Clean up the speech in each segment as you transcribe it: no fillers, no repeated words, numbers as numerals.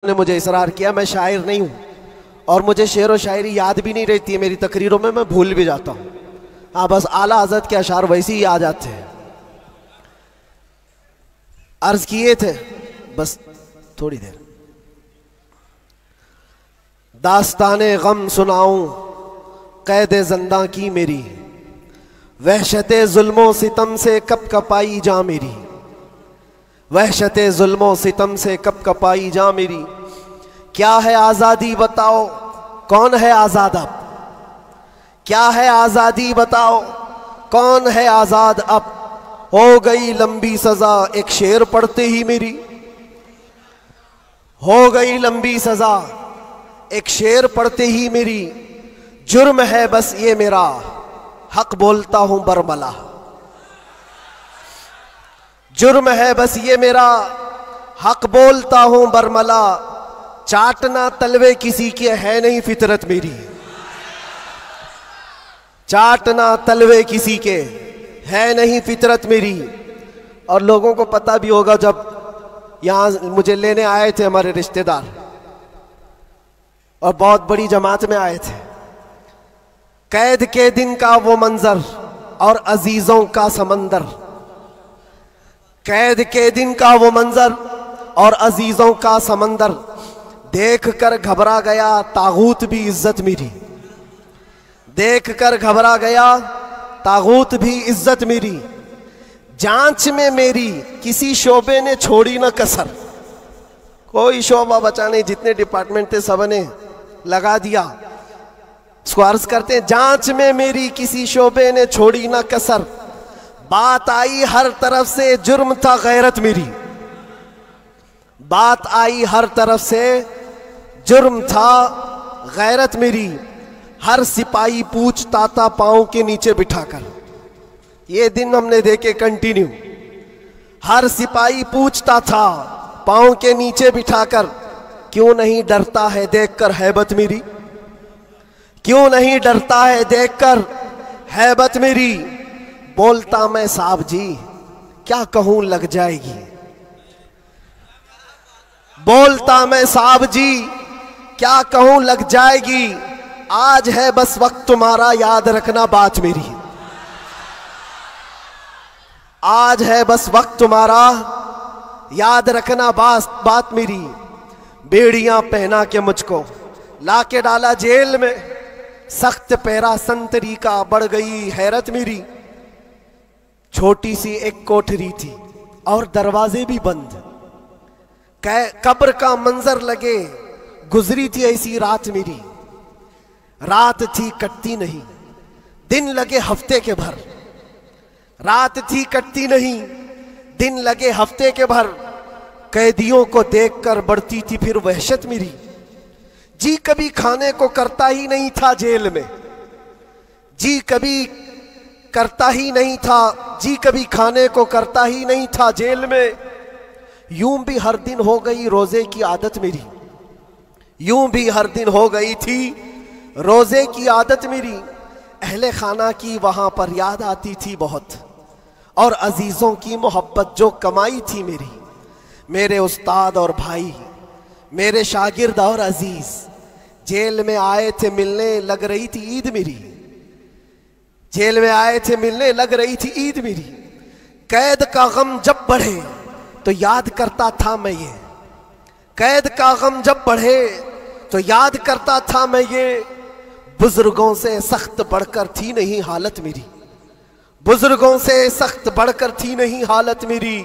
ने मुझे इसरार किया मैं शायर नहीं हूँ और मुझे शेर व शायरी याद भी नहीं रहती है। मेरी तकरीरों में मैं भूल भी जाता हूँ। हाँ, बस आला हज़रत के अशार वैसे ही आ जाते हैं। अर्ज किए थे बस थोड़ी देर। दास्ताने गम सुनाऊं कैद ज़िंदा की मेरी, वहशते जुल्मों सितम से कब कपाई जा मेरी, वहशते जुल्मों सितम से कब कपाई जा मेरी। क्या है आज़ादी बताओ, कौन है आज़ाद अब, क्या है आज़ादी बताओ, कौन है आज़ाद अब। हो गई लंबी सज़ा एक शेर पढ़ते ही मेरी, हो गई लंबी सज़ा एक शेर पढ़ते ही मेरी। जुर्म है बस ये मेरा हक बोलता हूं बरमला, जुर्म है बस ये मेरा हक बोलता हूं बरमला। चाटना तलवे किसी के है नहीं फितरत मेरी, चाटना तलवे किसी के है नहीं फितरत मेरी। और लोगों को पता भी होगा, जब यहाँ मुझे लेने आए थे हमारे रिश्तेदार और बहुत बड़ी जमात में आए थे, कैद के दिन का वो मंजर और अजीजों का समंदर, कैद के दिन का वो मंजर और अजीजों का समंदर। देख कर घबरा गया तागूत भी इज्जत मेरी, देख कर घबरा गया तागूत भी इज्जत मेरी। जांच में मेरी किसी शोबे ने छोड़ी ना कसर, कोई शोबा बचा नहीं, जितने डिपार्टमेंट थे सब ने लगा दिया। इसको अर्ज करते हैं, जांच में मेरी किसी शोबे ने छोड़ी ना कसर। बात आई हर तरफ से जुर्म था गैरत मेरी, बात आई हर तरफ से जुर्म था गैरत मेरी। हर सिपाही पूछता था पांव के नीचे बिठाकर, ये दिन हमने देखे कंटिन्यू। हर सिपाही पूछता था पांव के नीचे बिठाकर, क्यों नहीं डरता है देखकर हैबत मेरी, क्यों नहीं डरता है देखकर हैबत मेरी। बोलता मैं साहब जी क्या कहूं लग जाएगी, बोलता मैं साहब जी क्या कहूं लग जाएगी। आज है बस वक्त तुम्हारा याद रखना बात मेरी, आज है बस वक्त तुम्हारा याद रखना बात मेरी। बेड़ियां पहना के मुझको लाके डाला जेल में, सख्त पैरा संतरी का बढ़ गई हैरत मेरी। छोटी सी एक कोठरी थी और दरवाजे भी बंद, कब्र का मंजर लगे गुजरी थी ऐसी रात मेरी। रात थी कटती नहीं, दिन लगे हफ्ते के भर, रात थी कटती नहीं, दिन लगे हफ्ते के भर। कैदियों को देखकर बढ़ती थी फिर वहशत मेरी। जी कभी खाने को करता ही नहीं था जेल में, जी कभी करता ही नहीं था, जी कभी खाने को करता ही नहीं था जेल में। यूं भी हर दिन हो गई रोजे की आदत मेरी, यूं भी हर दिन हो गई थी रोजे की आदत मेरी। अहले खाना की वहां पर याद आती थी बहुत, और अजीजों की मोहब्बत जो कमाई थी मेरी। मेरे उस्ताद और भाई, मेरे शागिर्द और अजीज जेल में आए थे मिलने, लग रही थी ईद मेरी, जेल में आए थे मिलने लग रही थी ईद मेरी। कैद का गम जब बढ़े तो याद करता था मैं ये, कैद का गम जब बढ़े तो याद करता था मैं ये। बुजुर्गों से सख्त बढ़कर थी नहीं हालत मेरी, बुजुर्गों से सख्त बढ़कर थी नहीं हालत मेरी।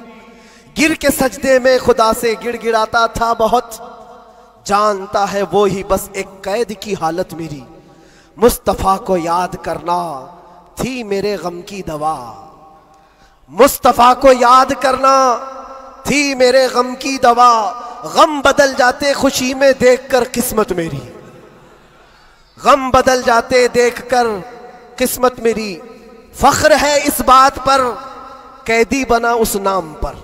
गिर के सजदे में खुदा से गिड़गिड़ाता था बहुत, जानता है वो ही बस एक कैद की हालत मेरी। मुस्तफ़ा को याद करना थी मेरे गम की दवा, मुस्तफ़ा को याद करना थी मेरे गम की दवा। गम बदल जाते खुशी में देखकर किस्मत मेरी, गम बदल जाते देखकर किस्मत मेरी। फख्र है इस बात पर कैदी बना उस नाम पर,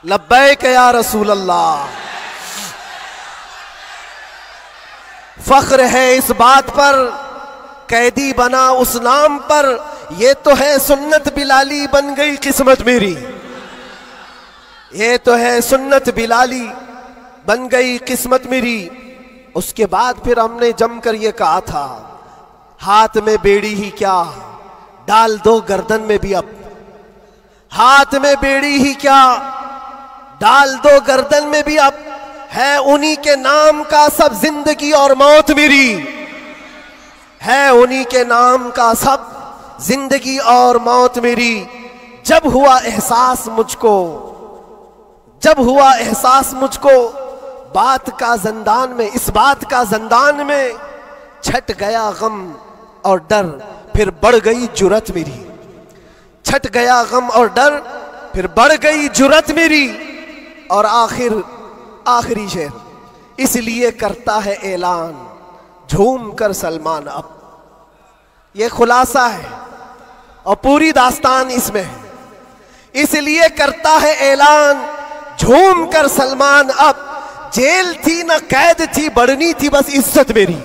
लब्बैक या रसूल अल्लाह। फख्र है इस बात पर कैदी बना उस नाम पर, ये तो है सुन्नत बिलाली बन गई किस्मत मेरी, ये तो है सुन्नत बिलाली बन गई किस्मत मेरी। उसके बाद फिर हमने जमकर ये कहा था, हाथ में बेड़ी ही क्या डाल दो गर्दन में भी अब, हाथ में बेड़ी ही क्या डाल दो गर्दन में भी अब, है उन्हीं के नाम का सब जिंदगी और मौत मेरी, है उन्हीं के नाम का सब जिंदगी और मौत मेरी। जब हुआ एहसास मुझको, जब हुआ एहसास मुझको बात का जंदान में, इस बात का जंदान में, छट गया गम और डर फिर बढ़ गई जुरत मेरी, छट गया गम और डर फिर बढ़ गई जुरत मेरी। और आखिरी शेर, इसलिए करता है ऐलान झूम कर सलमान अब। ये खुलासा है और पूरी दास्तान इसमें है। इसलिए करता है ऐलान झूम कर सलमान अब, जेल थी न कैद थी बढ़नी थी बस इज्जत मेरी।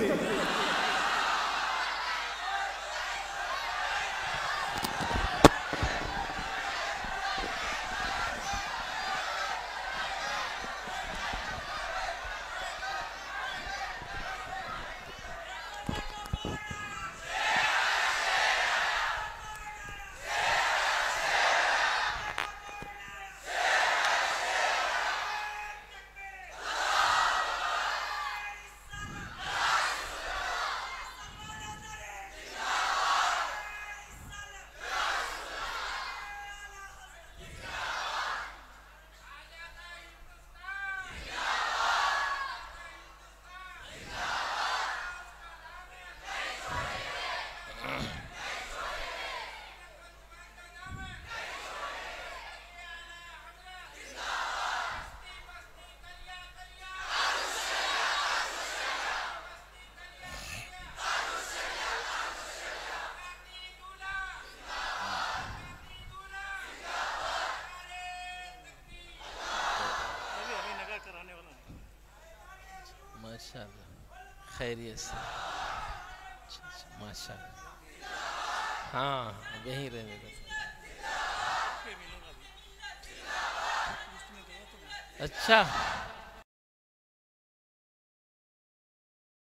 माशाअल्लाह, खैरियत से, माशाअल्लाह। हाँ, यहीं रहने दो। अच्छा।